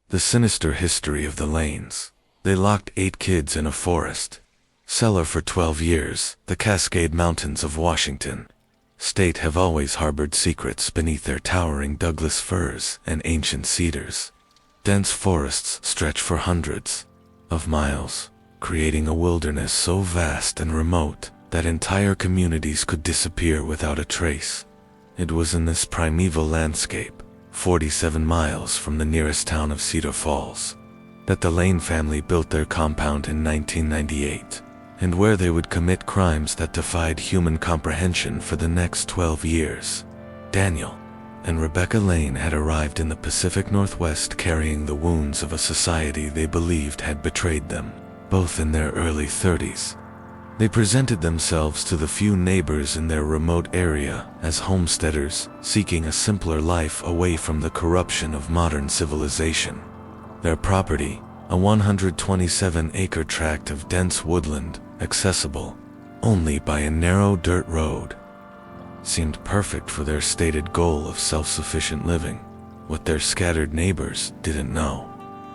The sinister history of the lanes. They locked 8 kids in a forest. Cellar for 12 years, the Cascade Mountains of Washington State have always harbored secrets beneath their towering Douglas firs and ancient cedars. Dense forests stretch for hundreds of miles, creating a wilderness so vast and remote that entire communities could disappear without a trace. It was in this primeval landscape, 47 miles from the nearest town of Cedar Falls, that the Lane family built their compound in 1998, and where they would commit crimes that defied human comprehension for the next 12 years. Daniel and Rebecca Lane had arrived in the Pacific Northwest carrying the wounds of a society they believed had betrayed them, both in their early 30s. They presented themselves to the few neighbors in their remote area as homesteaders seeking a simpler life away from the corruption of modern civilization. Their property, a 127-acre tract of dense woodland, accessible only by a narrow dirt road, seemed perfect for their stated goal of self-sufficient living. What their scattered neighbors didn't know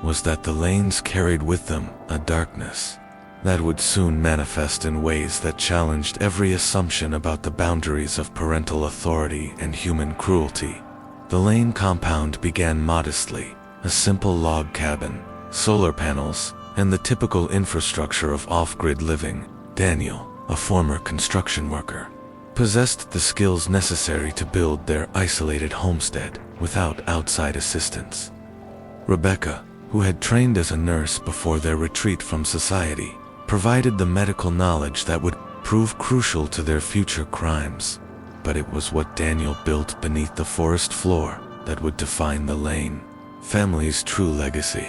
was that the Lanes carried with them a darkness that would soon manifest in ways that challenged every assumption about the boundaries of parental authority and human cruelty. The Lane compound began modestly, a simple log cabin, solar panels, and the typical infrastructure of off-grid living. Daniel, a former construction worker, possessed the skills necessary to build their isolated homestead without outside assistance. Rebecca, who had trained as a nurse before their retreat from society, provided the medical knowledge that would prove crucial to their future crimes. But it was what Daniel built beneath the forest floor that would define the Lane family's true legacy.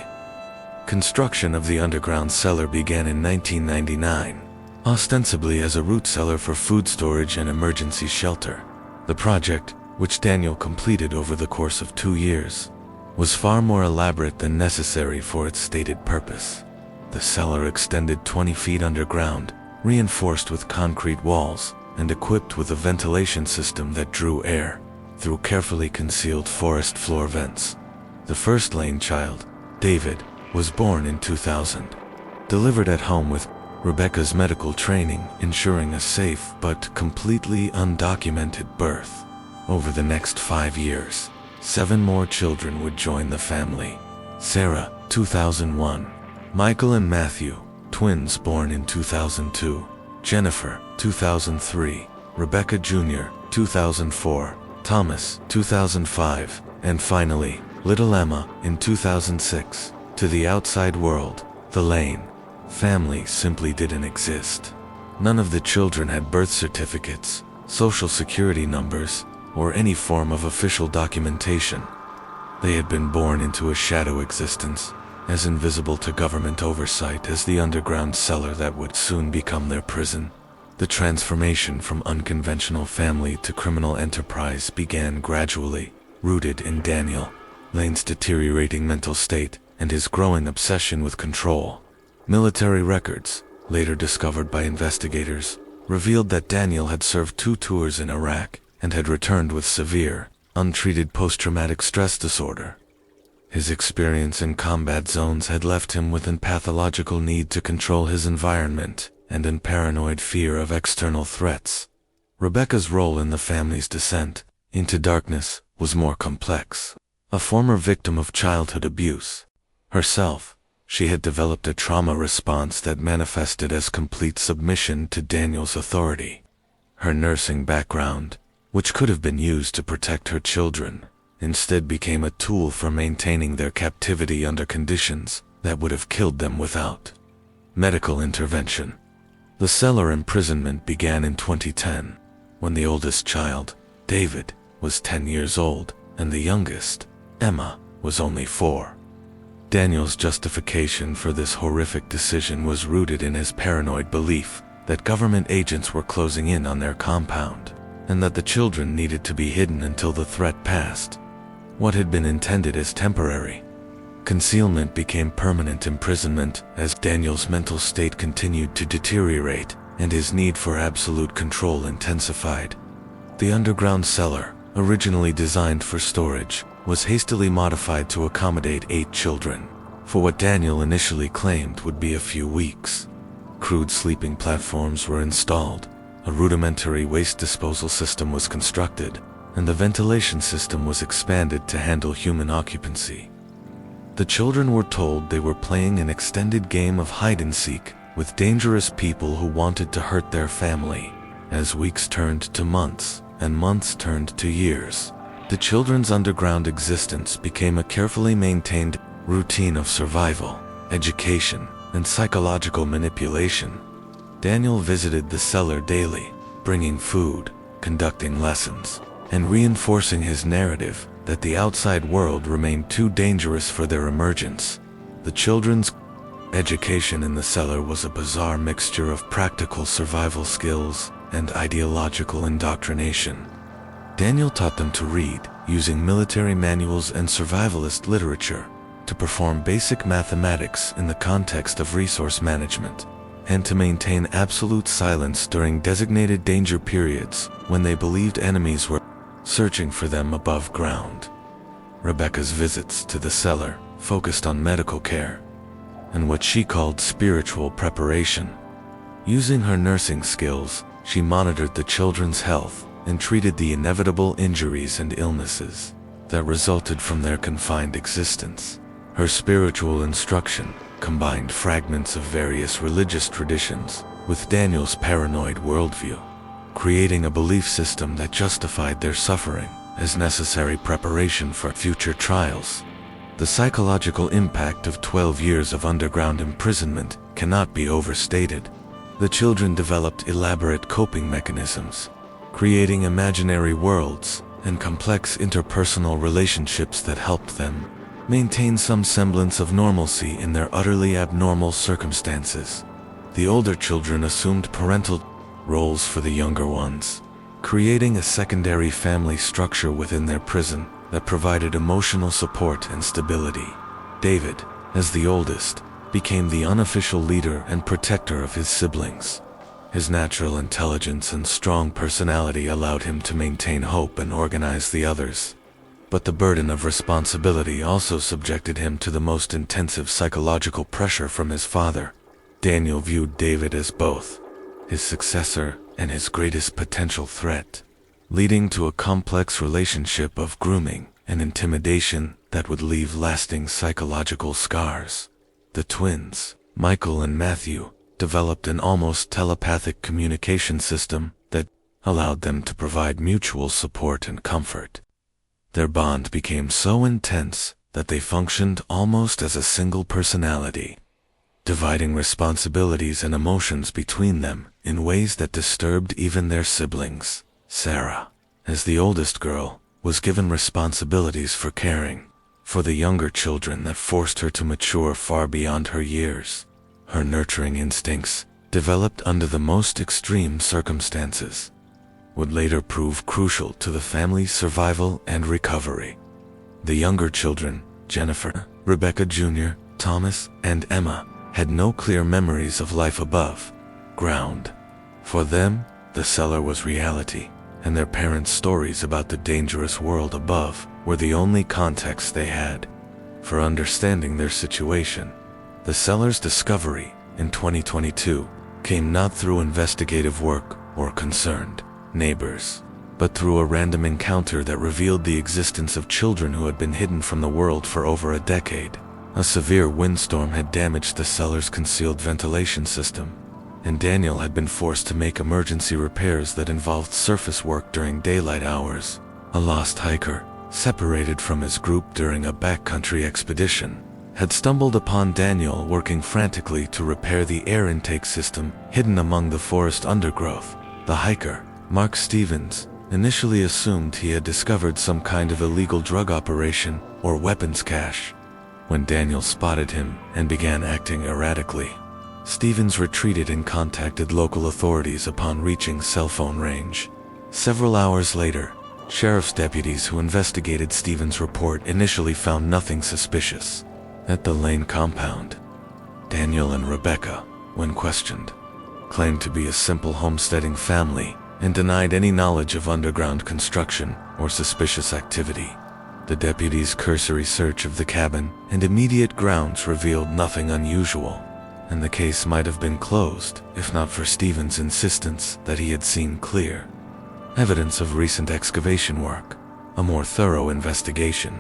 Construction of the underground cellar began in 1999, ostensibly as a root cellar for food storage and emergency shelter. The project, which Daniel completed over the course of 2 years, was far more elaborate than necessary for its stated purpose. The cellar extended 20 feet underground, reinforced with concrete walls, and equipped with a ventilation system that drew air through carefully concealed forest floor vents. The first Lane child, David, was born in 2000, delivered at home with Rebecca's medical training ensuring a safe but completely undocumented birth. Over the next 5 years, 7 more children would join the family. Sarah, 2001. Michael and Matthew, twins born in 2002. Jennifer, 2003. Rebecca Jr., 2004. Thomas, 2005. And finally, little Emma, in 2006. To the outside world, the Lane family simply didn't exist. None of the children had birth certificates, social security numbers, or any form of official documentation. They had been born into a shadow existence, as invisible to government oversight as the underground cellar that would soon become their prison. The transformation from unconventional family to criminal enterprise began gradually, rooted in Daniel Lane's deteriorating mental state and his growing obsession with control. Military records, later discovered by investigators, revealed that Daniel had served 2 tours in Iraq and had returned with severe, untreated post-traumatic stress disorder. His experience in combat zones had left him with a pathological need to control his environment and a paranoid fear of external threats. Rebecca's role in the family's descent into darkness was more complex. A former victim of childhood abuse, herself, she had developed a trauma response that manifested as complete submission to Daniel's authority. Her nursing background, which could have been used to protect her children, instead became a tool for maintaining their captivity under conditions that would have killed them without medical intervention. The cellar imprisonment began in 2010, when the oldest child, David, was 10 years old, and the youngest, Emma, was only 4. Daniel's justification for this horrific decision was rooted in his paranoid belief that government agents were closing in on their compound, and that the children needed to be hidden until the threat passed. What had been intended as temporary concealment became permanent imprisonment as Daniel's mental state continued to deteriorate and his need for absolute control intensified. The underground cellar, originally designed for storage, was hastily modified to accommodate 8 children, for what Daniel initially claimed would be a few weeks. Crude sleeping platforms were installed, a rudimentary waste disposal system was constructed, and the ventilation system was expanded to handle human occupancy. The children were told they were playing an extended game of hide-and-seek with dangerous people who wanted to hurt their family. As weeks turned to months, and months turned to years, the children's underground existence became a carefully maintained routine of survival, education, and psychological manipulation. Daniel visited the cellar daily, bringing food, conducting lessons, and reinforcing his narrative that the outside world remained too dangerous for their emergence. The children's education in the cellar was a bizarre mixture of practical survival skills and ideological indoctrination. Daniel taught them to read, using military manuals and survivalist literature, to perform basic mathematics in the context of resource management, and to maintain absolute silence during designated danger periods when they believed enemies were searching for them above ground. Rebecca's visits to the cellar focused on medical care and what she called spiritual preparation. Using her nursing skills, she monitored the children's health and treated the inevitable injuries and illnesses that resulted from their confined existence. Her spiritual instruction combined fragments of various religious traditions with Daniel's paranoid worldview, creating a belief system that justified their suffering as necessary preparation for future trials. The psychological impact of 12 years of underground imprisonment cannot be overstated. The children developed elaborate coping mechanisms, creating imaginary worlds and complex interpersonal relationships that helped them maintain some semblance of normalcy in their utterly abnormal circumstances. The older children assumed parental roles for the younger ones, creating a secondary family structure within their prison that provided emotional support and stability. David, as the oldest, became the unofficial leader and protector of his siblings. His natural intelligence and strong personality allowed him to maintain hope and organize the others. But the burden of responsibility also subjected him to the most intensive psychological pressure from his father. Daniel viewed David as both his successor and his greatest potential threat, leading to a complex relationship of grooming and intimidation that would leave lasting psychological scars. The twins, Michael and Matthew, developed an almost telepathic communication system that allowed them to provide mutual support and comfort. Their bond became so intense that they functioned almost as a single personality, dividing responsibilities and emotions between them in ways that disturbed even their siblings. Sarah, as the oldest girl, was given responsibilities for caring for the younger children that forced her to mature far beyond her years. Her nurturing instincts, developed under the most extreme circumstances, would later prove crucial to the family's survival and recovery. The younger children, Jennifer, Rebecca Jr., Thomas, and Emma, had no clear memories of life above ground. For them, the cellar was reality, and their parents' stories about the dangerous world above were the only context they had for understanding their situation. The cellar's discovery in 2022 came not through investigative work or concerned neighbors, but through a random encounter that revealed the existence of children who had been hidden from the world for over a decade. A severe windstorm had damaged the cellar's concealed ventilation system, and Daniel had been forced to make emergency repairs that involved surface work during daylight hours. A lost hiker, separated from his group during a backcountry expedition, had stumbled upon Daniel working frantically to repair the air intake system hidden among the forest undergrowth. The hiker, Mark Stevens, initially assumed he had discovered some kind of illegal drug operation or weapons cache. When Daniel spotted him and began acting erratically, Stevens retreated and contacted local authorities upon reaching cell phone range. Several hours later, sheriff's deputies who investigated Stevens' report initially found nothing suspicious. At the Lane compound, Daniel and Rebecca, when questioned, claimed to be a simple homesteading family and denied any knowledge of underground construction or suspicious activity. The deputies' cursory search of the cabin and immediate grounds revealed nothing unusual, and the case might have been closed if not for Stephen's insistence that he had seen clear evidence of recent excavation work. A more thorough investigation,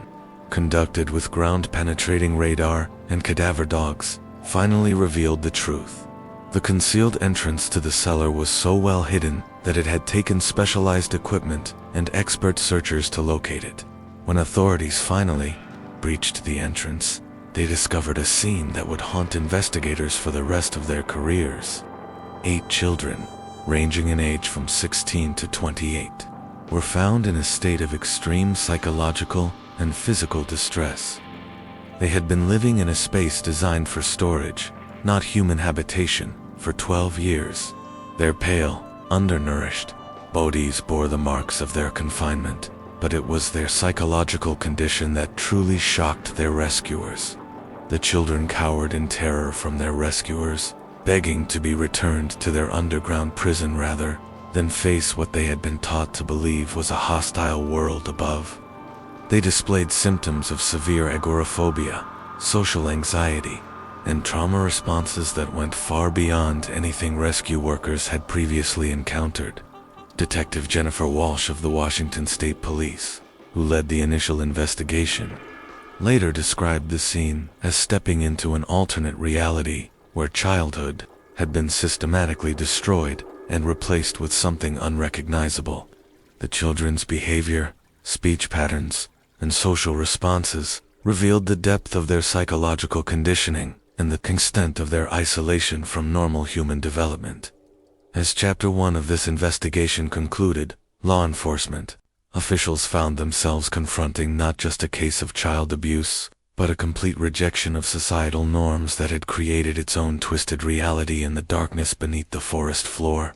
conducted with ground-penetrating radar and cadaver dogs, finally revealed the truth. The concealed entrance to the cellar was so well hidden that it had taken specialized equipment and expert searchers to locate it. When authorities finally breached the entrance, they discovered a scene that would haunt investigators for the rest of their careers. 8 children, ranging in age from 16 to 28, were found in a state of extreme psychological and physical distress. They had been living in a space designed for storage, not human habitation, for 12 years. Their pale, undernourished bodies bore the marks of their confinement, but it was their psychological condition that truly shocked their rescuers. The children cowered in terror from their rescuers, begging to be returned to their underground prison rather than face what they had been taught to believe was a hostile world above. They displayed symptoms of severe agoraphobia, social anxiety, and trauma responses that went far beyond anything rescue workers had previously encountered. Detective Jennifer Walsh of the Washington State Police, who led the initial investigation, later described the scene as stepping into an alternate reality where childhood had been systematically destroyed and replaced with something unrecognizable. The children's behavior, speech patterns, and social responses revealed the depth of their psychological conditioning and the extent of their isolation from normal human development. As Chapter 1 of this investigation concluded, law enforcement officials found themselves confronting not just a case of child abuse, but a complete rejection of societal norms that had created its own twisted reality in the darkness beneath the forest floor.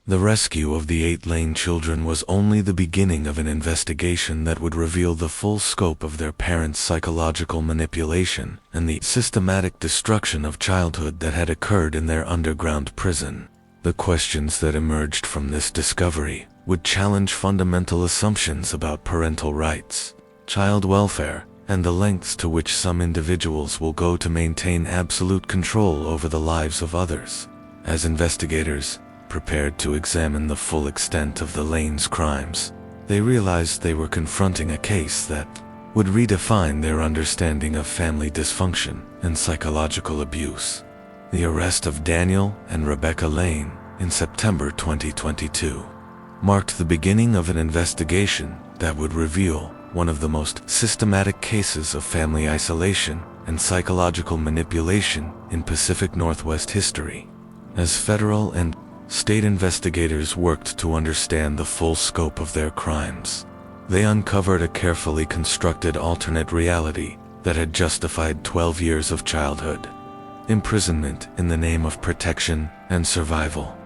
The rescue of the 8 Lane children was only the beginning of an investigation that would reveal the full scope of their parents' psychological manipulation and the systematic destruction of childhood that had occurred in their underground prison. The questions that emerged from this discovery would challenge fundamental assumptions about parental rights, child welfare, and the lengths to which some individuals will go to maintain absolute control over the lives of others. As investigators prepared to examine the full extent of the Lanes' crimes, they realized they were confronting a case that would redefine their understanding of family dysfunction and psychological abuse. The arrest of Daniel and Rebecca Lane in September 2022 marked the beginning of an investigation that would reveal one of the most systematic cases of family isolation and psychological manipulation in Pacific Northwest history. As federal and state investigators worked to understand the full scope of their crimes, they uncovered a carefully constructed alternate reality that had justified 12 years of childhood imprisonment in the name of protection and survival.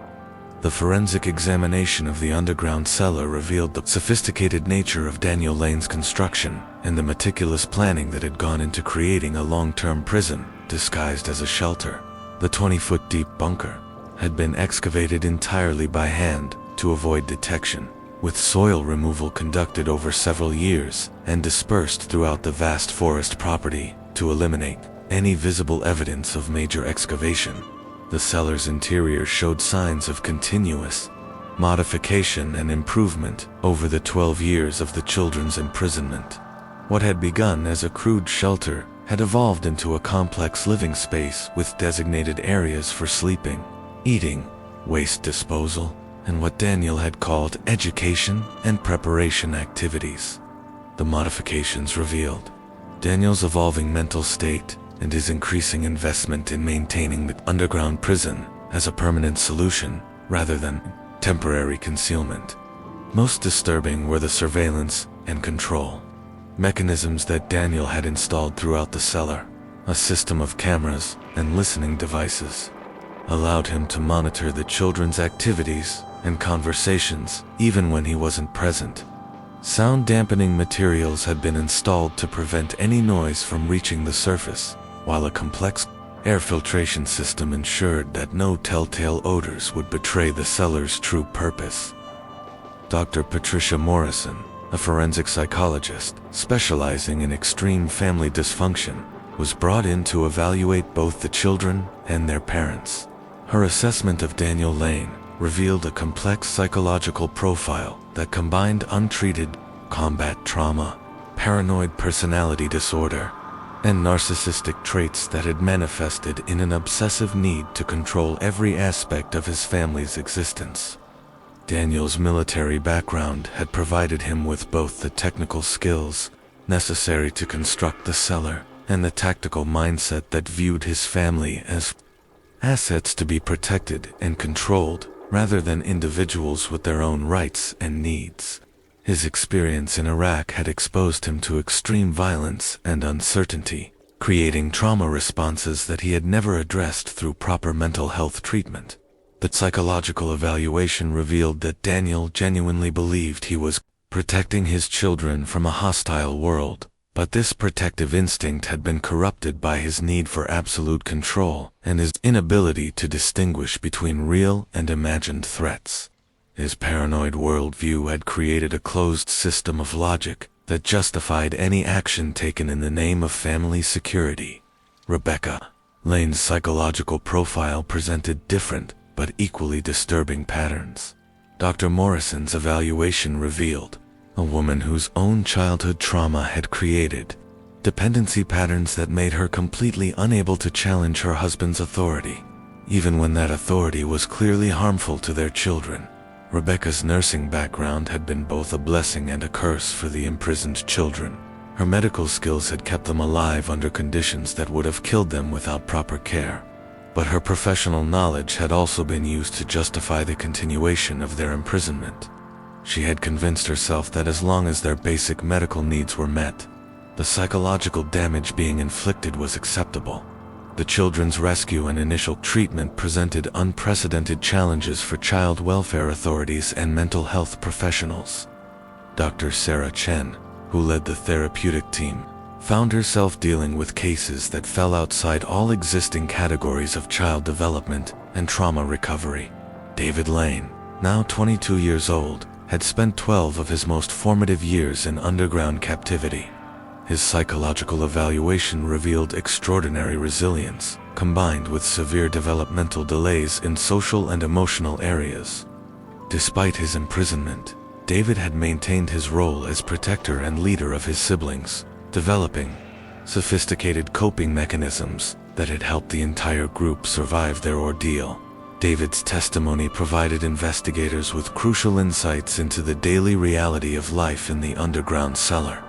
The forensic examination of the underground cellar revealed the sophisticated nature of Daniel Lane's construction and the meticulous planning that had gone into creating a long-term prison disguised as a shelter. The 20-foot deep bunker had been excavated entirely by hand to avoid detection, with soil removal conducted over several years and dispersed throughout the vast forest property to eliminate any visible evidence of major excavation. The cellar's interior showed signs of continuous modification and improvement over the 12 years of the children's imprisonment. What had begun as a crude shelter had evolved into a complex living space with designated areas for sleeping, eating, waste disposal, and what Daniel had called education and preparation activities. The modifications revealed Daniel's evolving mental state and his increasing investment in maintaining the underground prison as a permanent solution rather than temporary concealment. Most disturbing were the surveillance and control mechanisms that Daniel had installed throughout the cellar. A system of cameras and listening devices allowed him to monitor the children's activities and conversations even when he wasn't present. Sound dampening materials had been installed to prevent any noise from reaching the surface, while a complex air filtration system ensured that no telltale odors would betray the cellar's true purpose. Dr. Patricia Morrison, a forensic psychologist specializing in extreme family dysfunction, was brought in to evaluate both the children and their parents. Her assessment of Daniel Lane revealed a complex psychological profile that combined untreated combat trauma, paranoid personality disorder, and narcissistic traits that had manifested in an obsessive need to control every aspect of his family's existence. Daniel's military background had provided him with both the technical skills necessary to construct the cellar and the tactical mindset that viewed his family as assets to be protected and controlled rather than individuals with their own rights and needs. His experience in Iraq had exposed him to extreme violence and uncertainty, creating trauma responses that he had never addressed through proper mental health treatment. The psychological evaluation revealed that Daniel genuinely believed he was protecting his children from a hostile world, but this protective instinct had been corrupted by his need for absolute control and his inability to distinguish between real and imagined threats. His paranoid worldview had created a closed system of logic that justified any action taken in the name of family security. Rebecca Lane's psychological profile presented different but equally disturbing patterns. Dr. Morrison's evaluation revealed a woman whose own childhood trauma had created dependency patterns that made her completely unable to challenge her husband's authority, even when that authority was clearly harmful to their children. Rebecca's nursing background had been both a blessing and a curse for the imprisoned children. Her medical skills had kept them alive under conditions that would have killed them without proper care. But her professional knowledge had also been used to justify the continuation of their imprisonment. She had convinced herself that as long as their basic medical needs were met, the psychological damage being inflicted was acceptable. The children's rescue and initial treatment presented unprecedented challenges for child welfare authorities and mental health professionals. Dr. Sarah Chen, who led the therapeutic team, found herself dealing with cases that fell outside all existing categories of child development and trauma recovery. David Lane, now 22 years old, had spent 12 of his most formative years in underground captivity. His psychological evaluation revealed extraordinary resilience, combined with severe developmental delays in social and emotional areas. Despite his imprisonment, David had maintained his role as protector and leader of his siblings, developing sophisticated coping mechanisms that had helped the entire group survive their ordeal. David's testimony provided investigators with crucial insights into the daily reality of life in the underground cellar.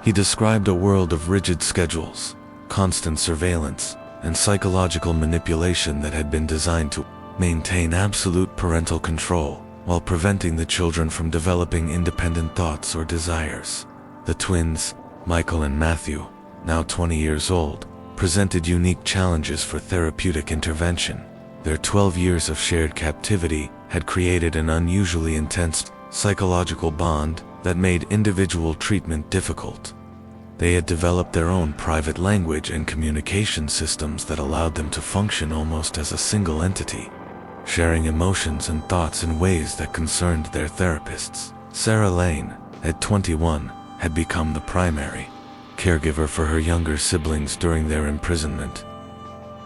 He described a world of rigid schedules, constant surveillance, and psychological manipulation that had been designed to maintain absolute parental control while preventing the children from developing independent thoughts or desires. The twins, Michael and Matthew, now 20 years old, presented unique challenges for therapeutic intervention. Their 12 years of shared captivity had created an unusually intense psychological bond that made individual treatment difficult. They had developed their own private language and communication systems that allowed them to function almost as a single entity, sharing emotions and thoughts in ways that concerned their therapists. Sarah Lane, at 21, had become the primary caregiver for her younger siblings during their imprisonment.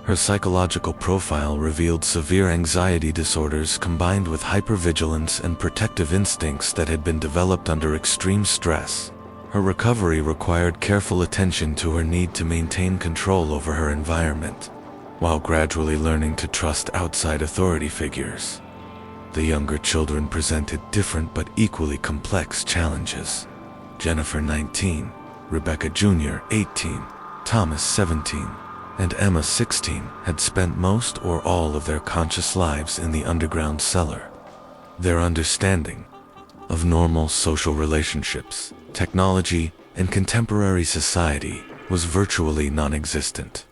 Her psychological profile revealed severe anxiety disorders combined with hypervigilance and protective instincts that had been developed under extreme stress. Her recovery required careful attention to her need to maintain control over her environment, while gradually learning to trust outside authority figures. The younger children presented different but equally complex challenges. Jennifer, 19, Rebecca Jr., 18, Thomas, 17, and Emma, 16, had spent most or all of their conscious lives in the underground cellar. Their understanding of normal social relationships, technology, and contemporary society was virtually non-existent.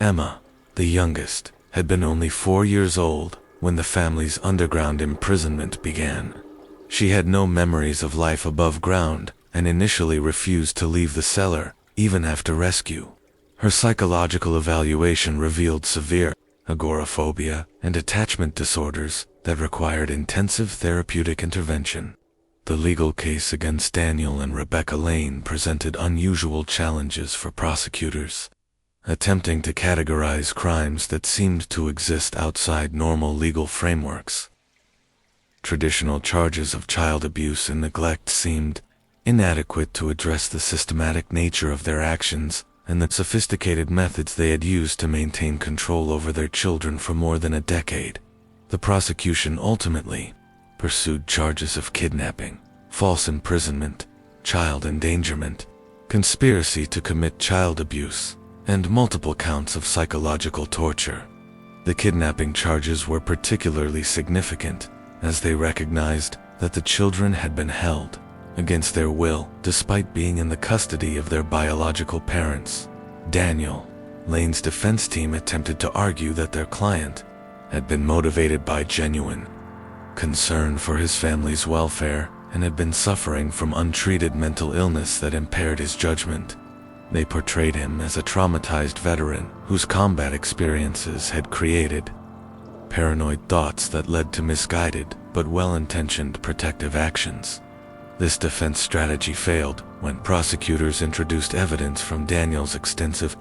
Emma, the youngest, had been only 4 years old when the family's underground imprisonment began. She had no memories of life above ground and initially refused to leave the cellar, even after rescue. Her psychological evaluation revealed severe agoraphobia and attachment disorders that required intensive therapeutic intervention. The legal case against Daniel and Rebecca Lane presented unusual challenges for prosecutors, attempting to categorize crimes that seemed to exist outside normal legal frameworks. Traditional charges of child abuse and neglect seemed inadequate to address the systematic nature of their actions and the sophisticated methods they had used to maintain control over their children for more than a decade. The prosecution ultimately pursued charges of kidnapping, false imprisonment, child endangerment, conspiracy to commit child abuse, and multiple counts of psychological torture. The kidnapping charges were particularly significant, as they recognized that the children had been held against their will despite being in the custody of their biological parents. Daniel Lane's defense team attempted to argue that their client had been motivated by genuine concern for his family's welfare and had been suffering from untreated mental illness that impaired his judgment. They portrayed him as a traumatized veteran whose combat experiences had created paranoid thoughts that led to misguided but well-intentioned protective actions. This defense strategy failed when prosecutors introduced evidence from Daniel's extensive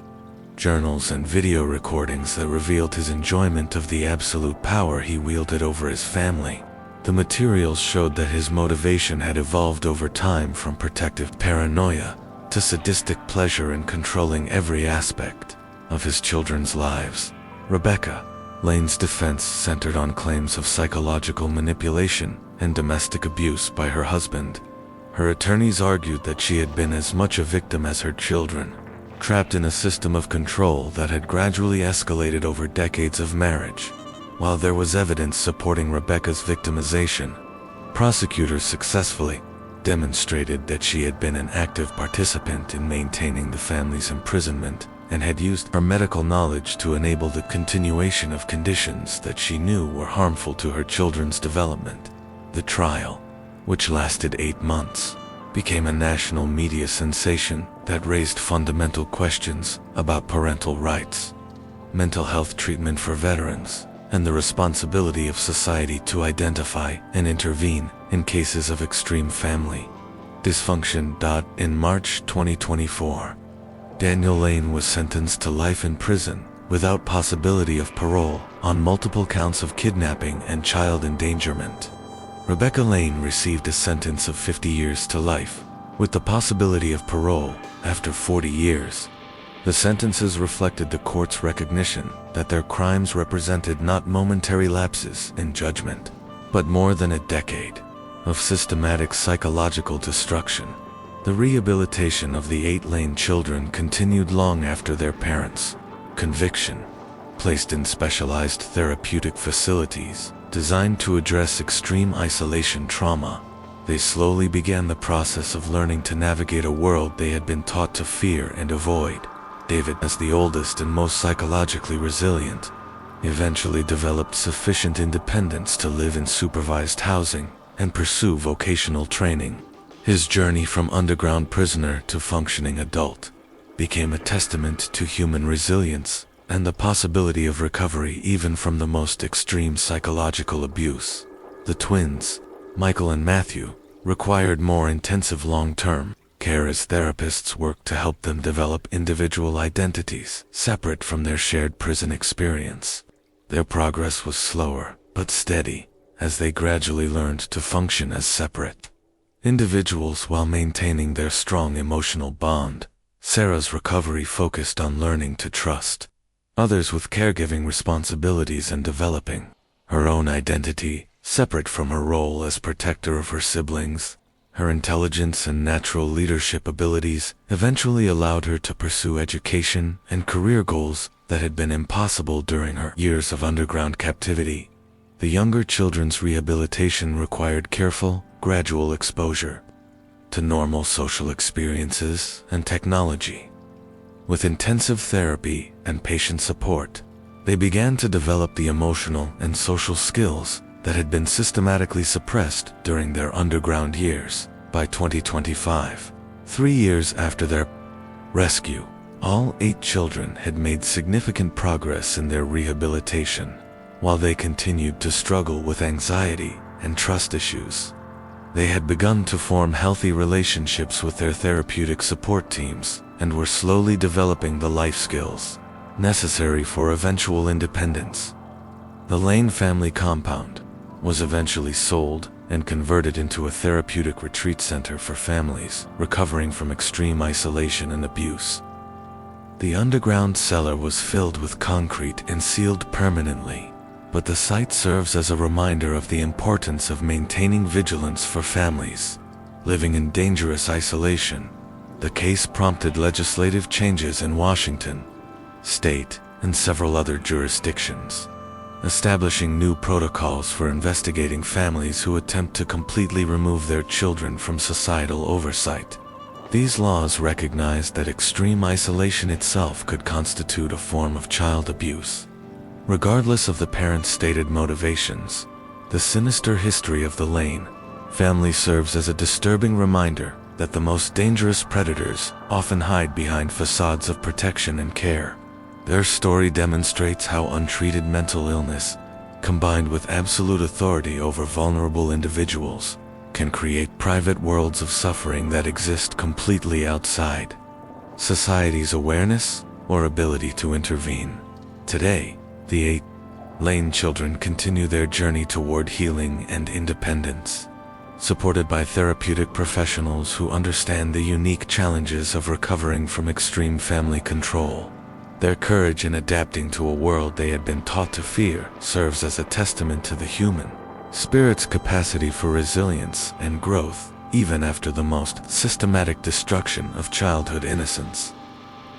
journals and video recordings that revealed his enjoyment of the absolute power he wielded over his family. The materials showed that his motivation had evolved over time from protective paranoia to sadistic pleasure in controlling every aspect of his children's lives. Rebecca Lane's defense centered on claims of psychological manipulation and domestic abuse by her husband. Her attorneys argued that she had been as much a victim as her children, trapped in a system of control that had gradually escalated over decades of marriage. While there was evidence supporting Rebecca's victimization, prosecutors successfully demonstrated that she had been an active participant in maintaining the family's imprisonment and had used her medical knowledge to enable the continuation of conditions that she knew were harmful to her children's development. The trial, which lasted 8 months, became a national media sensation that raised fundamental questions about parental rights, mental health treatment for veterans, and the responsibility of society to identify and intervene in cases of extreme family dysfunction. In March 2024, Daniel Lane was sentenced to life in prison without possibility of parole on multiple counts of kidnapping and child endangerment. Rebecca Lane received a sentence of 50 years to life, with the possibility of parole after 40 years. The sentences reflected the court's recognition that their crimes represented not momentary lapses in judgment, but more than a decade of systematic psychological destruction. The rehabilitation of the 8 Lane children continued long after their parents' conviction. Placed in specialized therapeutic facilities designed to address extreme isolation trauma, they slowly began the process of learning to navigate a world they had been taught to fear and avoid. David, as the oldest and most psychologically resilient, eventually developed sufficient independence to live in supervised housing and pursue vocational training. His journey from underground prisoner to functioning adult became a testament to human resilience and the possibility of recovery even from the most extreme psychological abuse. The twins, Michael and Matthew, required more intensive long-term care as therapists worked to help them develop individual identities separate from their shared prison experience. Their progress was slower but steady as they gradually learned to function as separate individuals while maintaining their strong emotional bond. Sarah's recovery focused on learning to trust others with caregiving responsibilities and developing her own identity separate from her role as protector of her siblings. Her intelligence and natural leadership abilities eventually allowed her to pursue education and career goals that had been impossible during her years of underground captivity. The younger children's rehabilitation required careful, gradual exposure to normal social experiences and technology. With intensive therapy and patient support, they began to develop the emotional and social skills that had been systematically suppressed during their underground years. By 2025, 3 years after their rescue, all 8 children had made significant progress in their rehabilitation, while they continued to struggle with anxiety and trust issues. They had begun to form healthy relationships with their therapeutic support teams and were slowly developing the life skills necessary for eventual independence. The Lane family compound was eventually sold and converted into a therapeutic retreat center for families recovering from extreme isolation and abuse. The underground cellar was filled with concrete and sealed permanently, but the site serves as a reminder of the importance of maintaining vigilance for families living in dangerous isolation. The case prompted legislative changes in Washington state and several other jurisdictions, establishing new protocols for investigating families who attempt to completely remove their children from societal oversight. These laws recognized that extreme isolation itself could constitute a form of child abuse. Regardless of the parents' stated motivations, the sinister history of the Lane family serves as a disturbing reminder that the most dangerous predators often hide behind facades of protection and care. Their story demonstrates how untreated mental illness, combined with absolute authority over vulnerable individuals, can create private worlds of suffering that exist completely outside society's awareness or ability to intervene. Today, the 8 Lane children continue their journey toward healing and independence, supported by therapeutic professionals who understand the unique challenges of recovering from extreme family control. Their courage in adapting to a world they had been taught to fear serves as a testament to the human spirit's capacity for resilience and growth, even after the most systematic destruction of childhood innocence.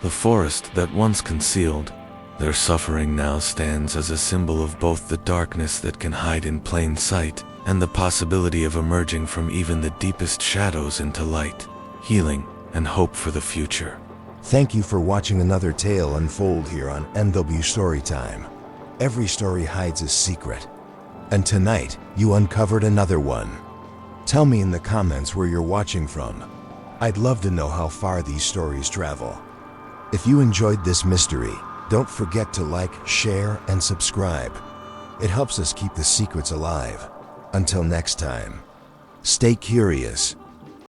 The forest that once concealed their suffering now stands as a symbol of both the darkness that can hide in plain sight and the possibility of emerging from even the deepest shadows into light, healing, and hope for the future. Thank you for watching another tale unfold here on NW Storytime. Every story hides a secret, and tonight you uncovered another one. Tell me in the comments where you're watching from. I'd love to know how far these stories travel. If you enjoyed this mystery, don't forget to like, share, and subscribe. It helps us keep the secrets alive. Until next time, stay curious,